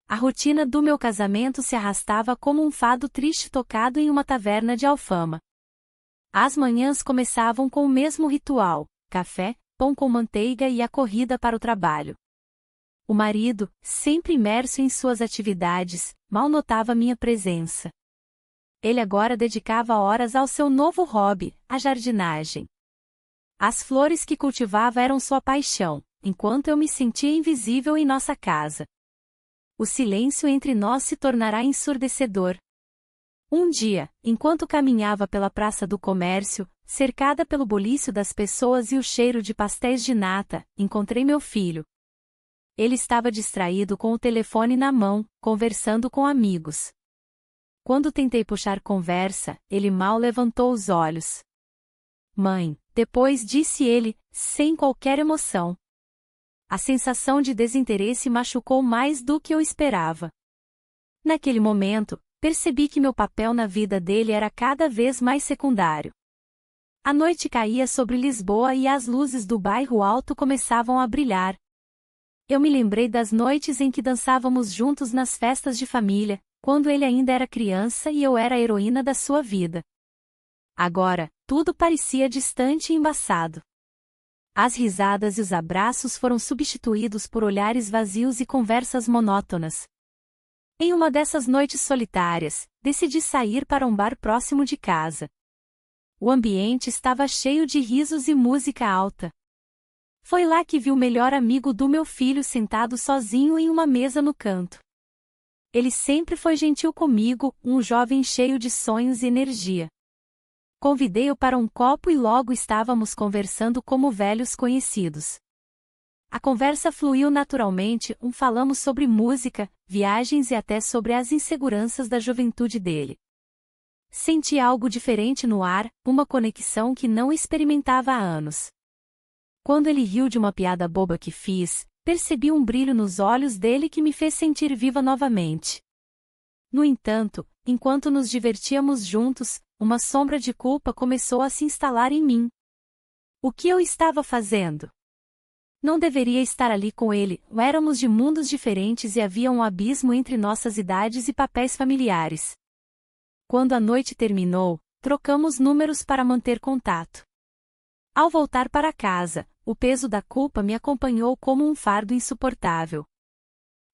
A rotina do meu casamento se arrastava como um fado triste tocado em uma taverna de Alfama. As manhãs começavam com o mesmo ritual: café, pão com manteiga e a corrida para o trabalho. O marido, sempre imerso em suas atividades, mal notava minha presença. Ele agora dedicava horas ao seu novo hobby, a jardinagem. As flores que cultivava eram sua paixão, enquanto eu me sentia invisível em nossa casa. O silêncio entre nós se tornará ensurdecedor. Um dia, enquanto caminhava pela Praça do Comércio, cercada pelo bulício das pessoas e o cheiro de pastéis de nata, encontrei meu filho. Ele estava distraído com o telefone na mão, conversando com amigos. Quando tentei puxar conversa, ele mal levantou os olhos. Mãe, depois disse ele, sem qualquer emoção. A sensação de desinteresse machucou mais do que eu esperava. Naquele momento, percebi que meu papel na vida dele era cada vez mais secundário. A noite caía sobre Lisboa e as luzes do bairro alto começavam a brilhar. Eu me lembrei das noites em que dançávamos juntos nas festas de família, quando ele ainda era criança e eu era a heroína da sua vida. Agora, tudo parecia distante e embaçado. As risadas e os abraços foram substituídos por olhares vazios e conversas monótonas. Em uma dessas noites solitárias, decidi sair para um bar próximo de casa. O ambiente estava cheio de risos e música alta. Foi lá que vi o melhor amigo do meu filho sentado sozinho em uma mesa no canto. Ele sempre foi gentil comigo, um jovem cheio de sonhos e energia. Convidei-o para um copo e logo estávamos conversando como velhos conhecidos. A conversa fluiu naturalmente, falamos sobre música, viagens e até sobre as inseguranças da juventude dele. Senti algo diferente no ar, uma conexão que não experimentava há anos. Quando ele riu de uma piada boba que fiz, percebi um brilho nos olhos dele que me fez sentir viva novamente. No entanto, enquanto nos divertíamos juntos, uma sombra de culpa começou a se instalar em mim. O que eu estava fazendo? Não deveria estar ali com ele, éramos de mundos diferentes e havia um abismo entre nossas idades e papéis familiares. Quando a noite terminou, trocamos números para manter contato. Ao voltar para casa, o peso da culpa me acompanhou como um fardo insuportável.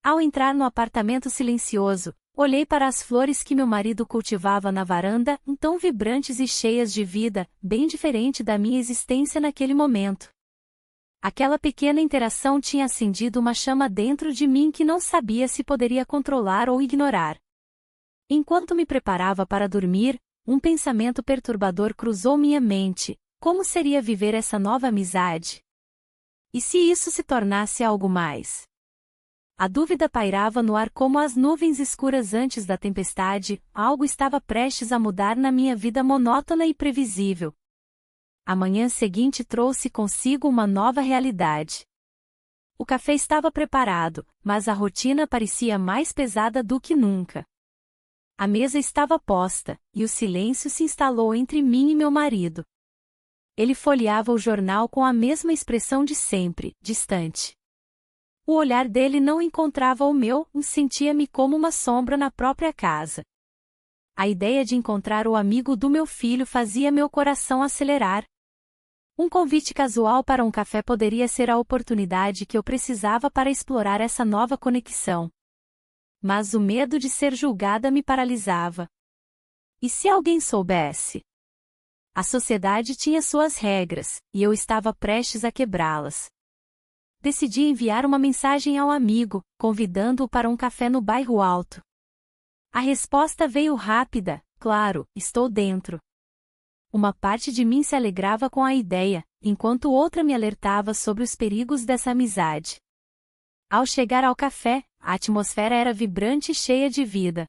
Ao entrar no apartamento silencioso, olhei para as flores que meu marido cultivava na varanda, tão vibrantes e cheias de vida, bem diferente da minha existência naquele momento. Aquela pequena interação tinha acendido uma chama dentro de mim que não sabia se poderia controlar ou ignorar. Enquanto me preparava para dormir, um pensamento perturbador cruzou minha mente: como seria viver essa nova amizade? E se isso se tornasse algo mais? A dúvida pairava no ar como as nuvens escuras antes da tempestade, algo estava prestes a mudar na minha vida monótona e previsível. A manhã seguinte trouxe consigo uma nova realidade. O café estava preparado, mas a rotina parecia mais pesada do que nunca. A mesa estava posta, e o silêncio se instalou entre mim e meu marido. Ele folheava o jornal com a mesma expressão de sempre, distante. O olhar dele não encontrava o meu, sentia-me como uma sombra na própria casa. A ideia de encontrar o amigo do meu filho fazia meu coração acelerar. Um convite casual para um café poderia ser a oportunidade que eu precisava para explorar essa nova conexão. Mas o medo de ser julgada me paralisava. E se alguém soubesse? A sociedade tinha suas regras, e eu estava prestes a quebrá-las. Decidi enviar uma mensagem ao amigo, convidando-o para um café no bairro alto. A resposta veio rápida: claro, estou dentro. Uma parte de mim se alegrava com a ideia, enquanto outra me alertava sobre os perigos dessa amizade. Ao chegar ao café, a atmosfera era vibrante e cheia de vida.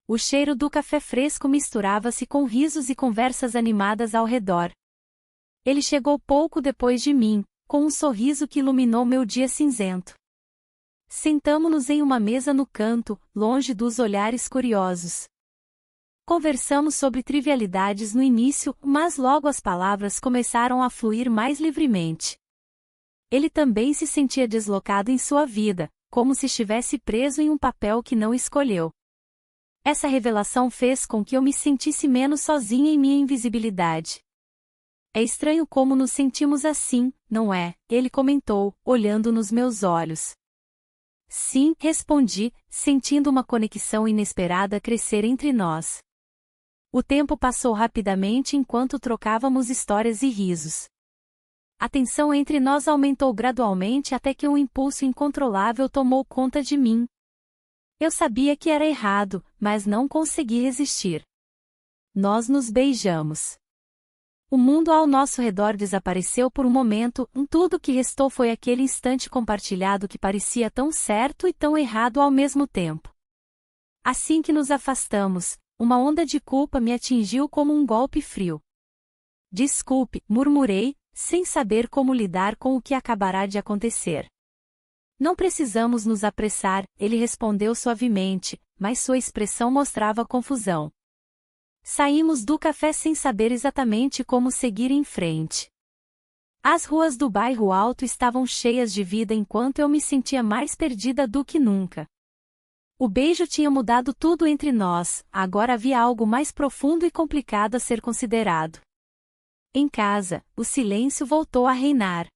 O cheiro do café fresco misturava-se com risos e conversas animadas ao redor. Ele chegou pouco depois de mim, com um sorriso que iluminou meu dia cinzento. Sentamo-nos em uma mesa no canto, longe dos olhares curiosos. Conversamos sobre trivialidades no início, mas logo as palavras começaram a fluir mais livremente. Ele também se sentia deslocado em sua vida, como se estivesse preso em um papel que não escolheu. Essa revelação fez com que eu me sentisse menos sozinha em minha invisibilidade. É estranho como nos sentimos assim, não é? Ele comentou, olhando nos meus olhos. Sim, respondi, sentindo uma conexão inesperada crescer entre nós. O tempo passou rapidamente enquanto trocávamos histórias e risos. A tensão entre nós aumentou gradualmente até que um impulso incontrolável tomou conta de mim. Eu sabia que era errado, mas não consegui resistir. Nós nos beijamos. O mundo ao nosso redor desapareceu por um momento, tudo que restou foi aquele instante compartilhado que parecia tão certo e tão errado ao mesmo tempo. Assim que nos afastamos, uma onda de culpa me atingiu como um golpe frio. Desculpe, murmurei, sem saber como lidar com o que acabará de acontecer. Não precisamos nos apressar, ele respondeu suavemente, mas sua expressão mostrava confusão. Saímos do café sem saber exatamente como seguir em frente. As ruas do bairro alto estavam cheias de vida enquanto eu me sentia mais perdida do que nunca. O beijo tinha mudado tudo entre nós, agora havia algo mais profundo e complicado a ser considerado. Em casa, o silêncio voltou a reinar.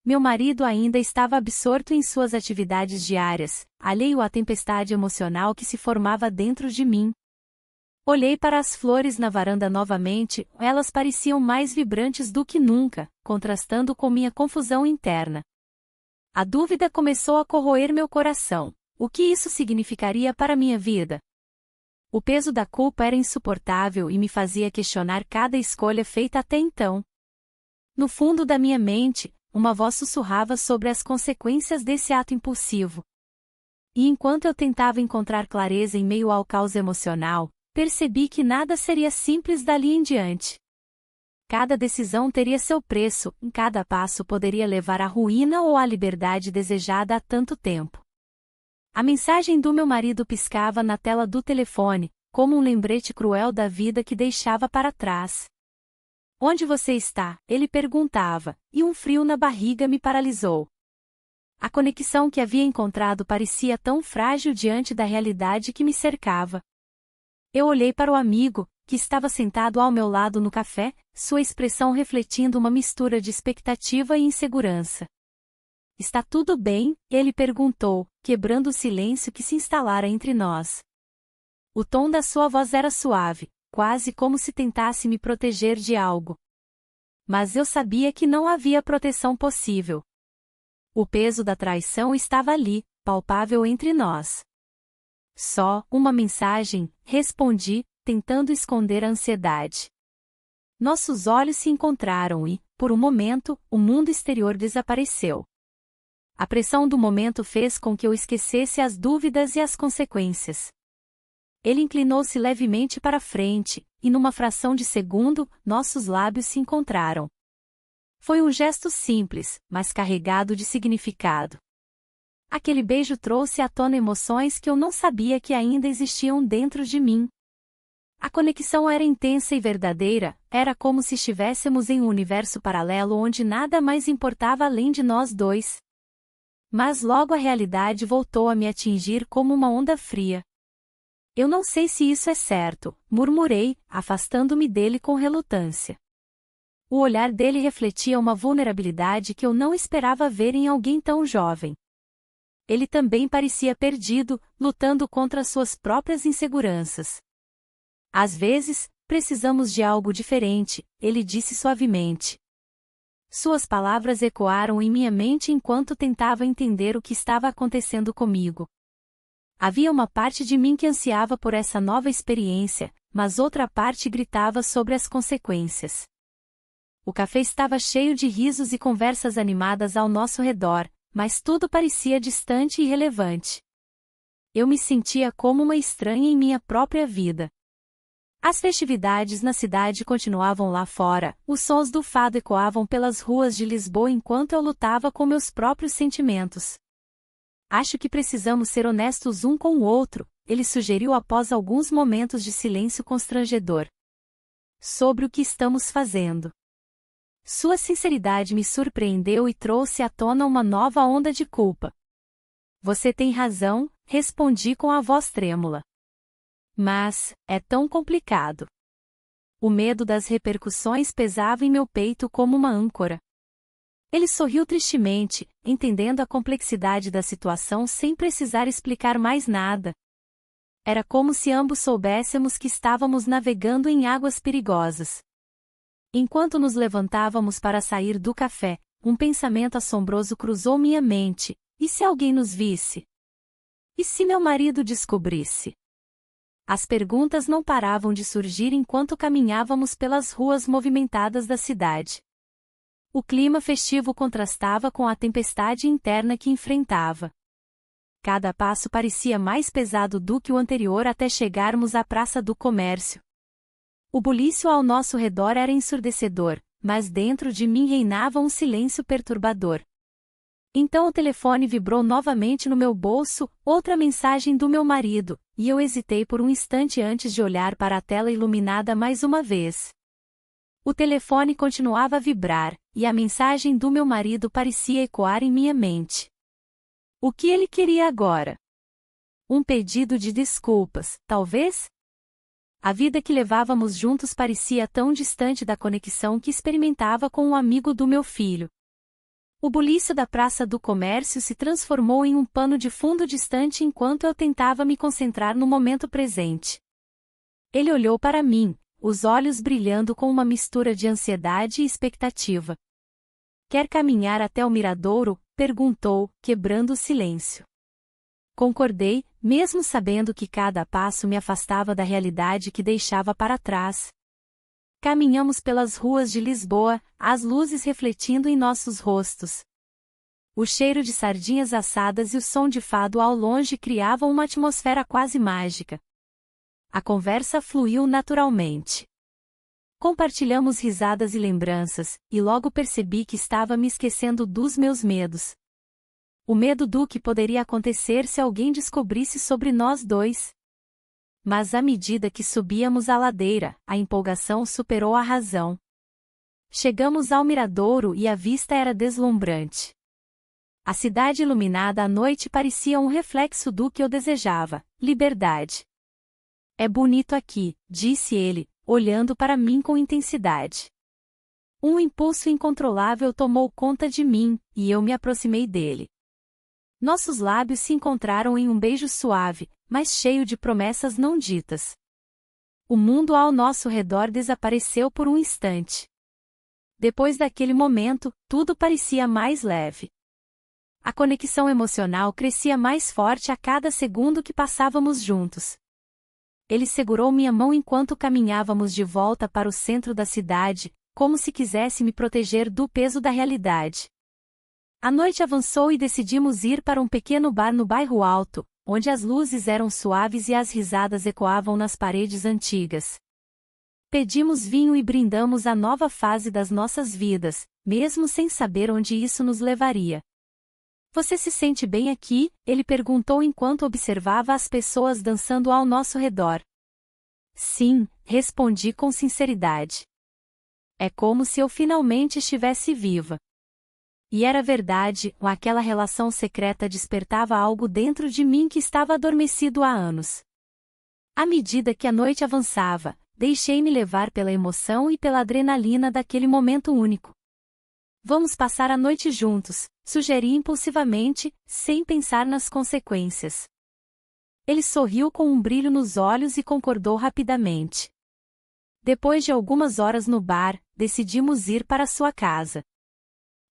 Meu marido ainda estava absorto em suas atividades diárias, alheio à tempestade emocional que se formava dentro de mim. Olhei para as flores na varanda novamente, elas pareciam mais vibrantes do que nunca, contrastando com minha confusão interna. A dúvida começou a corroer meu coração. O que isso significaria para minha vida? O peso da culpa era insuportável e me fazia questionar cada escolha feita até então. No fundo da minha mente, uma voz sussurrava sobre as consequências desse ato impulsivo. E enquanto eu tentava encontrar clareza em meio ao caos emocional, percebi que nada seria simples dali em diante. Cada decisão teria seu preço, em cada passo poderia levar à ruína ou à liberdade desejada há tanto tempo. A mensagem do meu marido piscava na tela do telefone, como um lembrete cruel da vida que deixava para trás. Onde você está? Ele perguntava, e um frio na barriga me paralisou. A conexão que havia encontrado parecia tão frágil diante da realidade que me cercava. Eu olhei para o amigo, que estava sentado ao meu lado no café, sua expressão refletindo uma mistura de expectativa e insegurança. Está tudo bem? Ele perguntou, quebrando o silêncio que se instalara entre nós. O tom da sua voz era suave, quase como se tentasse me proteger de algo. Mas eu sabia que não havia proteção possível. O peso da traição estava ali, palpável entre nós. Só uma mensagem, respondi, tentando esconder a ansiedade. Nossos olhos se encontraram e, por um momento, o mundo exterior desapareceu. A pressão do momento fez com que eu esquecesse as dúvidas e as consequências. Ele inclinou-se levemente para frente, e numa fração de segundo, nossos lábios se encontraram. Foi um gesto simples, mas carregado de significado. Aquele beijo trouxe à tona emoções que eu não sabia que ainda existiam dentro de mim. A conexão era intensa e verdadeira, era como se estivéssemos em um universo paralelo onde nada mais importava além de nós dois. Mas logo a realidade voltou a me atingir como uma onda fria. Eu não sei se isso é certo, murmurei, afastando-me dele com relutância. O olhar dele refletia uma vulnerabilidade que eu não esperava ver em alguém tão jovem. Ele também parecia perdido, lutando contra suas próprias inseguranças. Às vezes, precisamos de algo diferente, ele disse suavemente. Suas palavras ecoaram em minha mente enquanto tentava entender o que estava acontecendo comigo. Havia uma parte de mim que ansiava por essa nova experiência, mas outra parte gritava sobre as consequências. O café estava cheio de risos e conversas animadas ao nosso redor, mas tudo parecia distante e irrelevante. Eu me sentia como uma estranha em minha própria vida. As festividades na cidade continuavam lá fora, os sons do fado ecoavam pelas ruas de Lisboa enquanto eu lutava com meus próprios sentimentos. Acho que precisamos ser honestos um com o outro, ele sugeriu após alguns momentos de silêncio constrangedor. Sobre o que estamos fazendo. Sua sinceridade me surpreendeu e trouxe à tona uma nova onda de culpa. Você tem razão, respondi com a voz trêmula. Mas, é tão complicado. O medo das repercussões pesava em meu peito como uma âncora. Ele sorriu tristemente, entendendo a complexidade da situação sem precisar explicar mais nada. Era como se ambos soubéssemos que estávamos navegando em águas perigosas. Enquanto nos levantávamos para sair do café, um pensamento assombroso cruzou minha mente: e se alguém nos visse? E se meu marido descobrisse? As perguntas não paravam de surgir enquanto caminhávamos pelas ruas movimentadas da cidade. O clima festivo contrastava com a tempestade interna que enfrentava. Cada passo parecia mais pesado do que o anterior até chegarmos à Praça do Comércio. O bulício ao nosso redor era ensurdecedor, mas dentro de mim reinava um silêncio perturbador. Então o telefone vibrou novamente no meu bolso, outra mensagem do meu marido, e eu hesitei por um instante antes de olhar para a tela iluminada mais uma vez. O telefone continuava a vibrar, e a mensagem do meu marido parecia ecoar em minha mente. O que ele queria agora? Um pedido de desculpas, talvez? A vida que levávamos juntos parecia tão distante da conexão que experimentava com um amigo do meu filho. O bulício da Praça do Comércio se transformou em um pano de fundo distante enquanto eu tentava me concentrar no momento presente. Ele olhou para mim, os olhos brilhando com uma mistura de ansiedade e expectativa. Quer caminhar até o miradouro? Perguntou, quebrando o silêncio. Concordei, mesmo sabendo que cada passo me afastava da realidade que deixava para trás. Caminhamos pelas ruas de Lisboa, as luzes refletindo em nossos rostos. O cheiro de sardinhas assadas e o som de fado ao longe criavam uma atmosfera quase mágica. A conversa fluiu naturalmente. Compartilhamos risadas e lembranças, e logo percebi que estava me esquecendo dos meus medos. O medo do que poderia acontecer se alguém descobrisse sobre nós dois. Mas à medida que subíamos a ladeira, a empolgação superou a razão. Chegamos ao miradouro e a vista era deslumbrante. A cidade iluminada à noite parecia um reflexo do que eu desejava: liberdade. É bonito aqui, disse ele, olhando para mim com intensidade. Um impulso incontrolável tomou conta de mim, e eu me aproximei dele. Nossos lábios se encontraram em um beijo suave, mas cheio de promessas não ditas. O mundo ao nosso redor desapareceu por um instante. Depois daquele momento, tudo parecia mais leve. A conexão emocional crescia mais forte a cada segundo que passávamos juntos. Ele segurou minha mão enquanto caminhávamos de volta para o centro da cidade, como se quisesse me proteger do peso da realidade. A noite avançou e decidimos ir para um pequeno bar no bairro Alto, onde as luzes eram suaves e as risadas ecoavam nas paredes antigas. Pedimos vinho e brindamos a nova fase das nossas vidas, mesmo sem saber onde isso nos levaria. Você se sente bem aqui? Ele perguntou enquanto observava as pessoas dançando ao nosso redor. Sim, respondi com sinceridade. É como se eu finalmente estivesse viva. E era verdade, aquela relação secreta despertava algo dentro de mim que estava adormecido há anos. À medida que a noite avançava, deixei-me levar pela emoção e pela adrenalina daquele momento único. Vamos passar a noite juntos, sugeri impulsivamente, sem pensar nas consequências. Ele sorriu com um brilho nos olhos e concordou rapidamente. Depois de algumas horas no bar, decidimos ir para sua casa.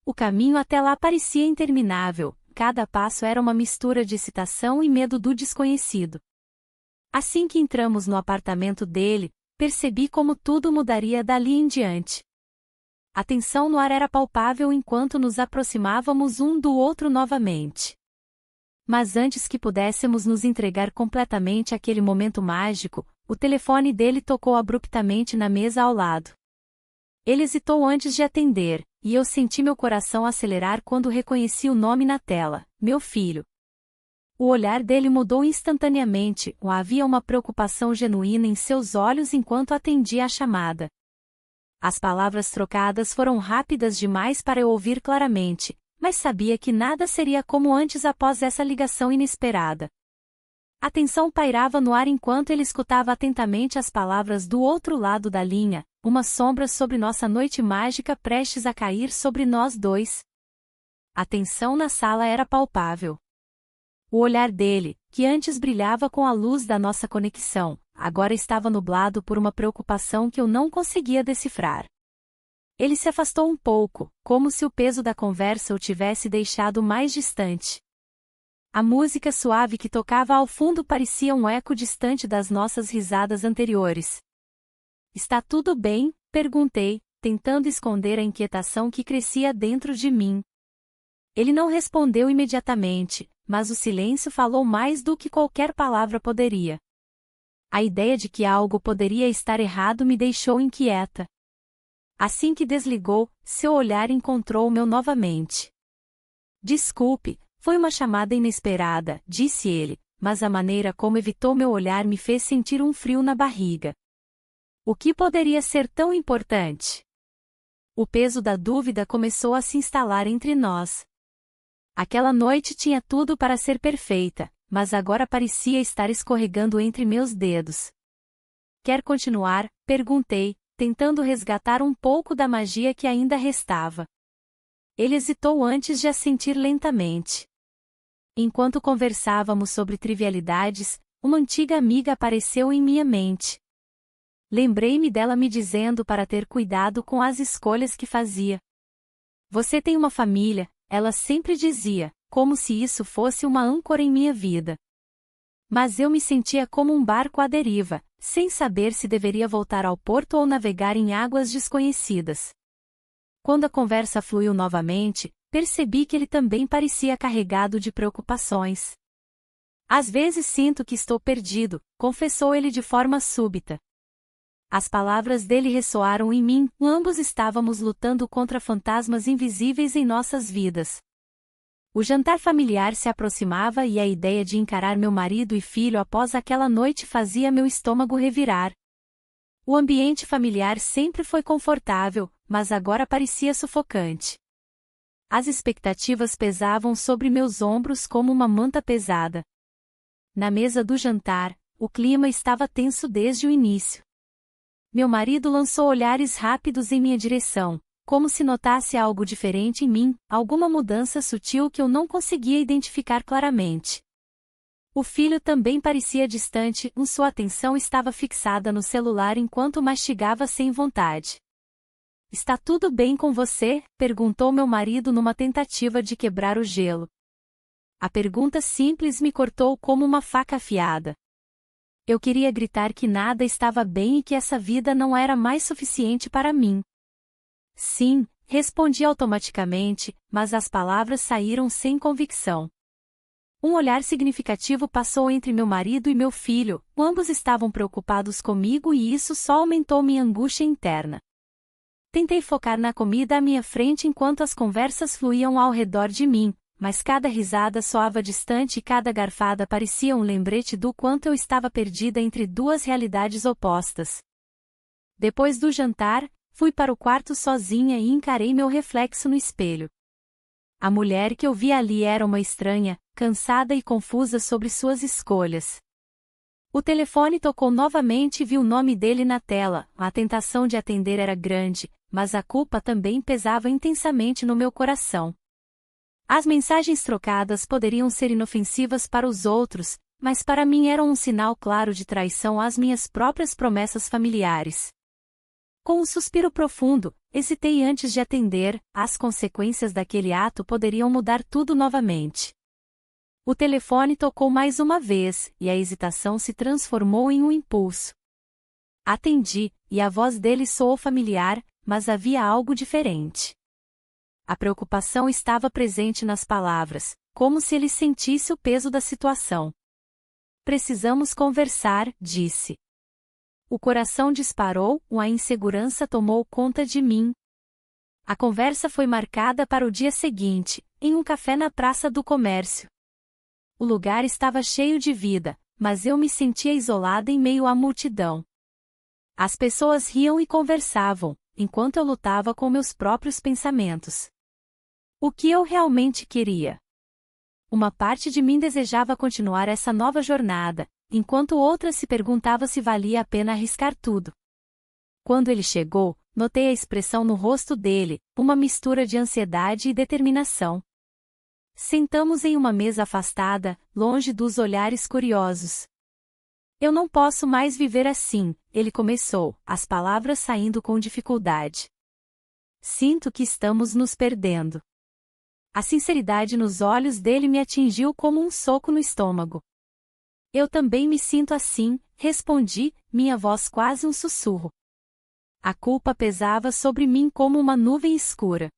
O caminho até lá parecia interminável, cada passo era uma mistura de excitação e medo do desconhecido. Assim que entramos no apartamento dele, percebi como tudo mudaria dali em diante. A tensão no ar era palpável enquanto nos aproximávamos um do outro novamente. Mas antes que pudéssemos nos entregar completamente àquele momento mágico, o telefone dele tocou abruptamente na mesa ao lado. Ele hesitou antes de atender, e eu senti meu coração acelerar quando reconheci o nome na tela: meu filho. O olhar dele mudou instantaneamente, havia uma preocupação genuína em seus olhos enquanto atendia a chamada. As palavras trocadas foram rápidas demais para eu ouvir claramente: mas sabia que nada seria como antes após essa ligação inesperada. A tensão pairava no ar enquanto ele escutava atentamente as palavras do outro lado da linha, uma sombra sobre nossa noite mágica prestes a cair sobre nós dois. A tensão na sala era palpável. O olhar dele, que antes brilhava com a luz da nossa conexão, agora estava nublado por uma preocupação que eu não conseguia decifrar. Ele se afastou um pouco, como se o peso da conversa o tivesse deixado mais distante. A música suave que tocava ao fundo parecia um eco distante das nossas risadas anteriores. "Está tudo bem?", perguntei, tentando esconder a inquietação que crescia dentro de mim. Ele não respondeu imediatamente, mas o silêncio falou mais do que qualquer palavra poderia. A ideia de que algo poderia estar errado me deixou inquieta. Assim que desligou, seu olhar encontrou o meu novamente. "Desculpe, foi uma chamada inesperada", disse ele, mas a maneira como evitou meu olhar me fez sentir um frio na barriga. O que poderia ser tão importante? O peso da dúvida começou a se instalar entre nós. Aquela noite tinha tudo para ser perfeita, mas agora parecia estar escorregando entre meus dedos. "Quer continuar?", perguntei, tentando resgatar um pouco da magia que ainda restava. Ele hesitou antes de assentir lentamente. Enquanto conversávamos sobre trivialidades, uma antiga amiga apareceu em minha mente. Lembrei-me dela me dizendo para ter cuidado com as escolhas que fazia. "Você tem uma família", ela sempre dizia, como se isso fosse uma âncora em minha vida. Mas eu me sentia como um barco à deriva, sem saber se deveria voltar ao porto ou navegar em águas desconhecidas. Quando a conversa fluiu novamente, percebi que ele também parecia carregado de preocupações. "Às vezes sinto que estou perdido", confessou ele de forma súbita. As palavras dele ressoaram em mim, ambos estávamos lutando contra fantasmas invisíveis em nossas vidas. O jantar familiar se aproximava e a ideia de encarar meu marido e filho após aquela noite fazia meu estômago revirar. O ambiente familiar sempre foi confortável, mas agora parecia sufocante. As expectativas pesavam sobre meus ombros como uma manta pesada. Na mesa do jantar, o clima estava tenso desde o início. Meu marido lançou olhares rápidos em minha direção, como se notasse algo diferente em mim, alguma mudança sutil que eu não conseguia identificar claramente. O filho também parecia distante, sua atenção estava fixada no celular enquanto mastigava sem vontade. "Está tudo bem com você?", perguntou meu marido numa tentativa de quebrar o gelo. A pergunta simples me cortou como uma faca afiada. Eu queria gritar que nada estava bem e que essa vida não era mais suficiente para mim. "Sim", respondi automaticamente, mas as palavras saíram sem convicção. Um olhar significativo passou entre meu marido e meu filho, ambos estavam preocupados comigo e isso só aumentou minha angústia interna. Tentei focar na comida à minha frente enquanto as conversas fluíam ao redor de mim, mas cada risada soava distante e cada garfada parecia um lembrete do quanto eu estava perdida entre duas realidades opostas. Depois do jantar, fui para o quarto sozinha e encarei meu reflexo no espelho. A mulher que eu via ali era uma estranha, cansada e confusa sobre suas escolhas. O telefone tocou novamente e vi o nome dele na tela. A tentação de atender era grande, mas a culpa também pesava intensamente no meu coração. As mensagens trocadas poderiam ser inofensivas para os outros, mas para mim eram um sinal claro de traição às minhas próprias promessas familiares. Com um suspiro profundo, hesitei antes de atender, as consequências daquele ato poderiam mudar tudo novamente. O telefone tocou mais uma vez, e a hesitação se transformou em um impulso. Atendi, e a voz dele soou familiar, mas havia algo diferente. A preocupação estava presente nas palavras, como se ele sentisse o peso da situação. "Precisamos conversar", disse. O coração disparou, a insegurança tomou conta de mim. A conversa foi marcada para o dia seguinte, em um café na Praça do Comércio. O lugar estava cheio de vida, mas eu me sentia isolada em meio à multidão. As pessoas riam e conversavam, enquanto eu lutava com meus próprios pensamentos. O que eu realmente queria? Uma parte de mim desejava continuar essa nova jornada, enquanto outra se perguntava se valia a pena arriscar tudo. Quando ele chegou, notei a expressão no rosto dele, uma mistura de ansiedade e determinação. Sentamos em uma mesa afastada, longe dos olhares curiosos. Eu não posso mais viver assim, ele começou, as palavras saindo com dificuldade. Sinto que estamos nos perdendo. A sinceridade nos olhos dele me atingiu como um soco no estômago. Eu também me sinto assim, respondi, minha voz quase um sussurro. A culpa pesava sobre mim como uma nuvem escura.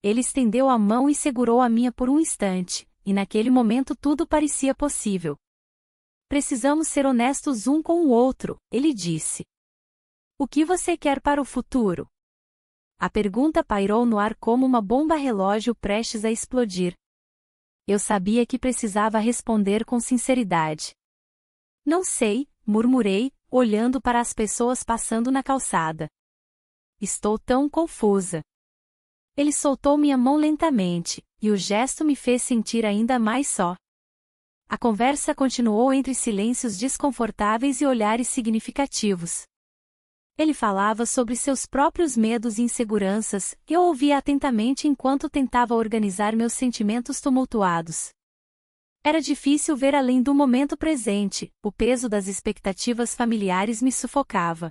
Ele estendeu a mão e segurou a minha por um instante, e naquele momento tudo parecia possível. Precisamos ser honestos um com o outro, ele disse. O que você quer para o futuro? A pergunta pairou no ar como uma bomba relógio prestes a explodir. Eu sabia que precisava responder com sinceridade. Não sei, murmurei, olhando para as pessoas passando na calçada. Estou tão confusa. Ele soltou minha mão lentamente, e o gesto me fez sentir ainda mais só. A conversa continuou entre silêncios desconfortáveis e olhares significativos. Ele falava sobre seus próprios medos e inseguranças, e eu ouvia atentamente enquanto tentava organizar meus sentimentos tumultuados. Era difícil ver além do momento presente, o peso das expectativas familiares me sufocava.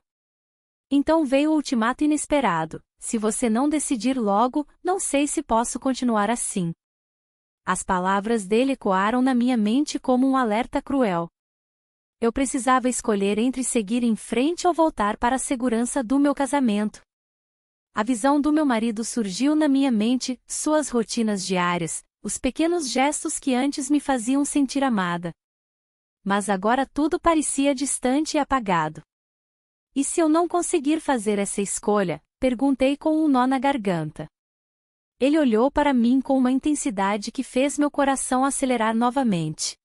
Então veio o ultimato inesperado: se você não decidir logo, não sei se posso continuar assim. As palavras dele ecoaram na minha mente como um alerta cruel. Eu precisava escolher entre seguir em frente ou voltar para a segurança do meu casamento. A visão do meu marido surgiu na minha mente, suas rotinas diárias, os pequenos gestos que antes me faziam sentir amada. Mas agora tudo parecia distante e apagado. E se eu não conseguir fazer essa escolha? Perguntei com um nó na garganta. Ele olhou para mim com uma intensidade que fez meu coração acelerar novamente.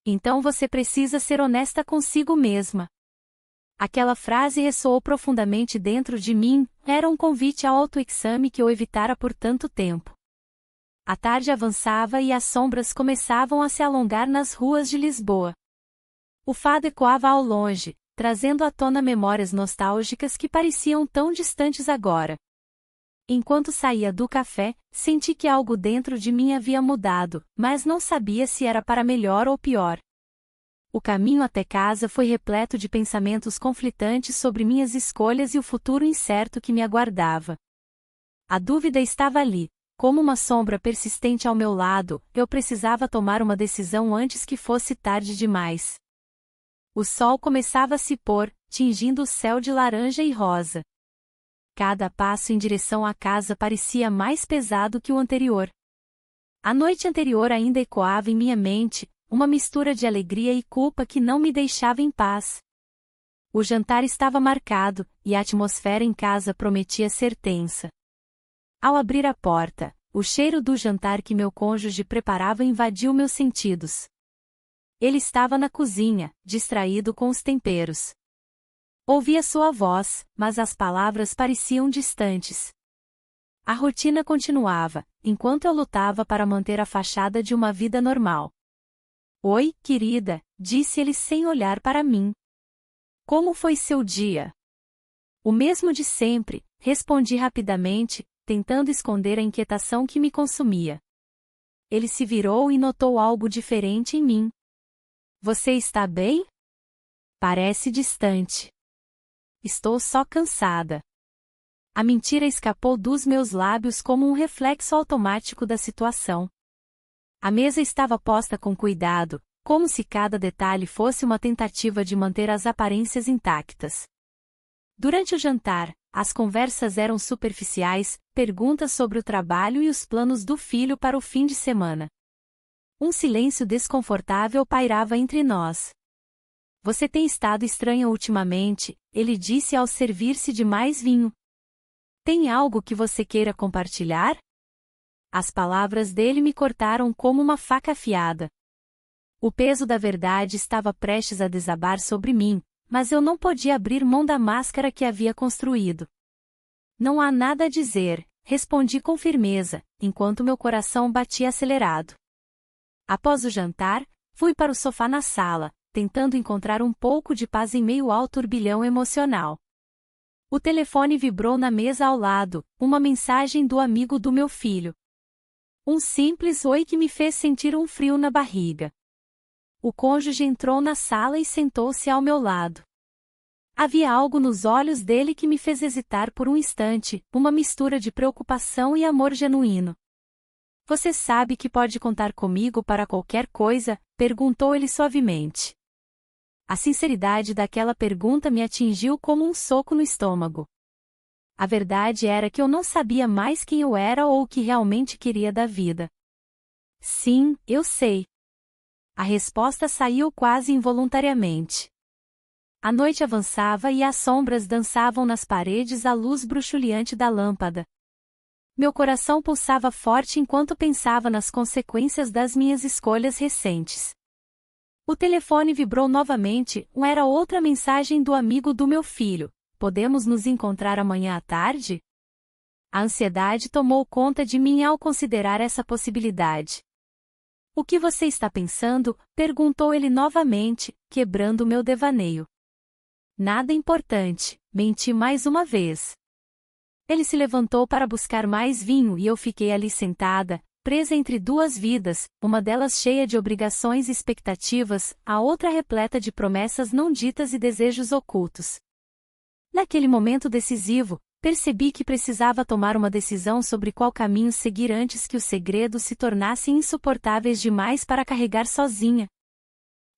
Então você precisa ser honesta consigo mesma. Aquela frase ressoou profundamente dentro de mim, era um convite ao autoexame que eu evitara por tanto tempo. A tarde avançava e as sombras começavam a se alongar nas ruas de Lisboa. O fado ecoava ao longe, trazendo à tona memórias nostálgicas que pareciam tão distantes agora. Enquanto saía do café, senti que algo dentro de mim havia mudado, mas não sabia se era para melhor ou pior. O caminho até casa foi repleto de pensamentos conflitantes sobre minhas escolhas e o futuro incerto que me aguardava. A dúvida estava ali, como uma sombra persistente ao meu lado, eu precisava tomar uma decisão antes que fosse tarde demais. O sol começava a se pôr, tingindo o céu de laranja e rosa. Cada passo em direção à casa parecia mais pesado que o anterior. A noite anterior ainda ecoava em minha mente, uma mistura de alegria e culpa que não me deixava em paz. O jantar estava marcado, e a atmosfera em casa prometia ser tensa. Ao abrir a porta, o cheiro do jantar que meu cônjuge preparava invadiu meus sentidos. Ele estava na cozinha, distraído com os temperos. Ouvia sua voz, mas as palavras pareciam distantes. A rotina continuava, enquanto eu lutava para manter a fachada de uma vida normal. Oi, querida, disse ele sem olhar para mim. Como foi seu dia? O mesmo de sempre, respondi rapidamente, tentando esconder a inquietação que me consumia. Ele se virou e notou algo diferente em mim. Você está bem? Parece distante. Estou só cansada. A mentira escapou dos meus lábios como um reflexo automático da situação. A mesa estava posta com cuidado, como se cada detalhe fosse uma tentativa de manter as aparências intactas. Durante o jantar, as conversas eram superficiais, perguntas sobre o trabalho e os planos do filho para o fim de semana. Um silêncio desconfortável pairava entre nós. Você tem estado estranha ultimamente, ele disse ao servir-se de mais vinho. Tem algo que você queira compartilhar? As palavras dele me cortaram como uma faca afiada. O peso da verdade estava prestes a desabar sobre mim, mas eu não podia abrir mão da máscara que havia construído. Não há nada a dizer, respondi com firmeza, enquanto meu coração batia acelerado. Após o jantar, fui para o sofá na sala, tentando encontrar um pouco de paz em meio ao turbilhão emocional. O telefone vibrou na mesa ao lado, uma mensagem do amigo do meu filho. Um simples oi que me fez sentir um frio na barriga. O cônjuge entrou na sala e sentou-se ao meu lado. Havia algo nos olhos dele que me fez hesitar por um instante, uma mistura de preocupação e amor genuíno. Você sabe que pode contar comigo para qualquer coisa? Perguntou ele suavemente. A sinceridade daquela pergunta me atingiu como um soco no estômago. A verdade era que eu não sabia mais quem eu era ou o que realmente queria da vida. Sim, eu sei. A resposta saiu quase involuntariamente. A noite avançava e as sombras dançavam nas paredes à luz bruxuleante da lâmpada. Meu coração pulsava forte enquanto pensava nas consequências das minhas escolhas recentes. O telefone vibrou novamente, era outra mensagem do amigo do meu filho. Podemos nos encontrar amanhã à tarde? A ansiedade tomou conta de mim ao considerar essa possibilidade. O que você está pensando? Perguntou ele novamente, quebrando meu devaneio. Nada importante, menti mais uma vez. Ele se levantou para buscar mais vinho e eu fiquei ali sentada, presa entre duas vidas, uma delas cheia de obrigações e expectativas, a outra repleta de promessas não ditas e desejos ocultos. Naquele momento decisivo, percebi que precisava tomar uma decisão sobre qual caminho seguir antes que os segredos se tornassem insuportáveis demais para carregar sozinha.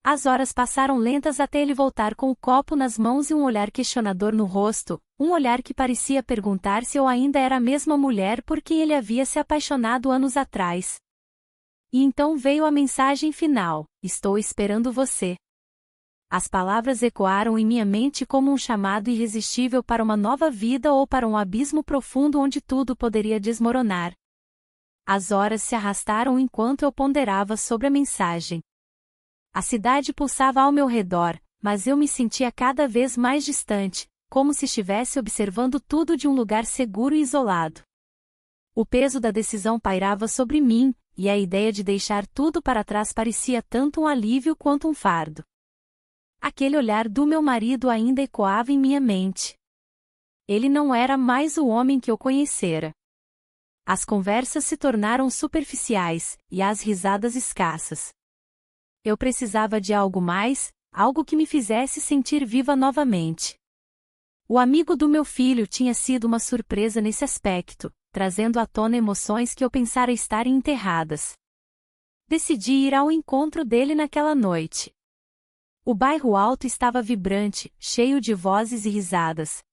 As horas passaram lentas até ele voltar com o copo nas mãos e um olhar questionador no rosto, um olhar que parecia perguntar se eu ainda era a mesma mulher por quem ele havia se apaixonado anos atrás. E então veio a mensagem final: estou esperando você. As palavras ecoaram em minha mente como um chamado irresistível para uma nova vida ou para um abismo profundo onde tudo poderia desmoronar. As horas se arrastaram enquanto eu ponderava sobre a mensagem. A cidade pulsava ao meu redor, mas eu me sentia cada vez mais distante, como se estivesse observando tudo de um lugar seguro e isolado. O peso da decisão pairava sobre mim, e a ideia de deixar tudo para trás parecia tanto um alívio quanto um fardo. Aquele olhar do meu marido ainda ecoava em minha mente. Ele não era mais o homem que eu conhecera. As conversas se tornaram superficiais, e as risadas escassas. Eu precisava de algo mais, algo que me fizesse sentir viva novamente. O amigo do meu filho tinha sido uma surpresa nesse aspecto, trazendo à tona emoções que eu pensara estarem enterradas. Decidi ir ao encontro dele naquela noite. O bairro alto estava vibrante, cheio de vozes e risadas.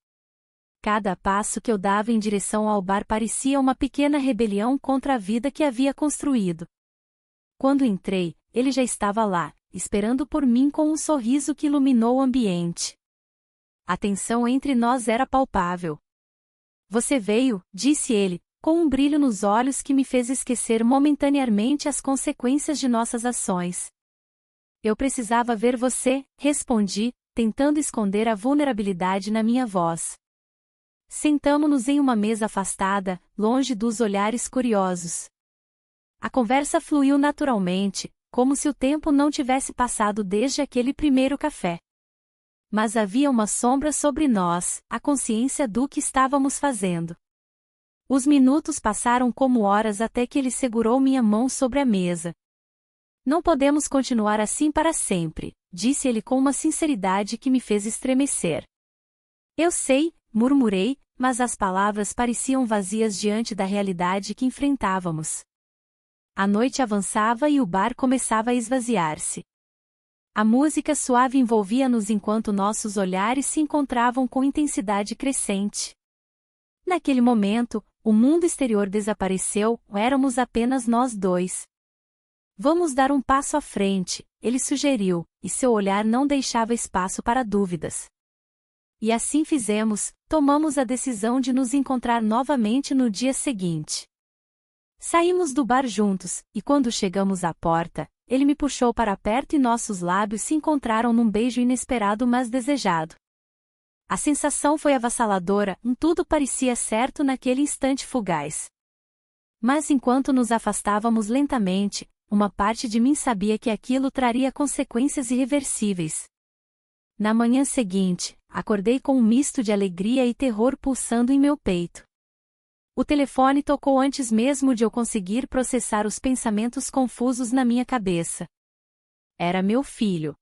Cada passo que eu dava em direção ao bar parecia uma pequena rebelião contra a vida que havia construído. Quando entrei, ele já estava lá, esperando por mim com um sorriso que iluminou o ambiente. A tensão entre nós era palpável. Você veio, disse ele, com um brilho nos olhos que me fez esquecer momentaneamente as consequências de nossas ações. Eu precisava ver você, respondi, tentando esconder a vulnerabilidade na minha voz. Sentamo-nos em uma mesa afastada, longe dos olhares curiosos. A conversa fluiu naturalmente, como se o tempo não tivesse passado desde aquele primeiro café. Mas havia uma sombra sobre nós, a consciência do que estávamos fazendo. Os minutos passaram como horas até que ele segurou minha mão sobre a mesa. Não podemos continuar assim para sempre, disse ele com uma sinceridade que me fez estremecer. Eu sei, murmurei, mas as palavras pareciam vazias diante da realidade que enfrentávamos. A noite avançava e o bar começava a esvaziar-se. A música suave envolvia-nos enquanto nossos olhares se encontravam com intensidade crescente. Naquele momento, o mundo exterior desapareceu, éramos apenas nós dois. Vamos dar um passo à frente, ele sugeriu, e seu olhar não deixava espaço para dúvidas. E assim fizemos, tomamos a decisão de nos encontrar novamente no dia seguinte. Saímos do bar juntos, e quando chegamos à porta, ele me puxou para perto e nossos lábios se encontraram num beijo inesperado mas desejado. A sensação foi avassaladora, tudo parecia certo naquele instante fugaz. Mas enquanto nos afastávamos lentamente, uma parte de mim sabia que aquilo traria consequências irreversíveis. Na manhã seguinte, acordei com um misto de alegria e terror pulsando em meu peito. O telefone tocou antes mesmo de eu conseguir processar os pensamentos confusos na minha cabeça. Era meu filho.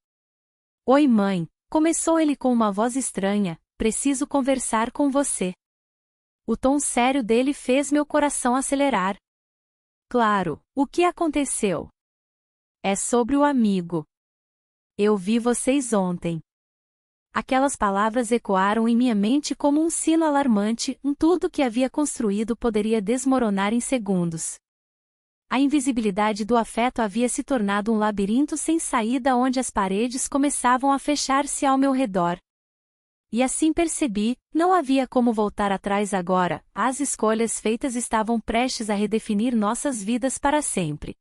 Oi, mãe, começou ele com uma voz estranha, preciso conversar com você. O tom sério dele fez meu coração acelerar. Claro, o que aconteceu? É sobre o amigo. Eu vi vocês ontem. Aquelas palavras ecoaram em minha mente como um sino alarmante, tudo que havia construído poderia desmoronar em segundos. A invisibilidade do afeto havia se tornado um labirinto sem saída onde as paredes começavam a fechar-se ao meu redor. E assim percebi, não havia como voltar atrás agora, as escolhas feitas estavam prestes a redefinir nossas vidas para sempre.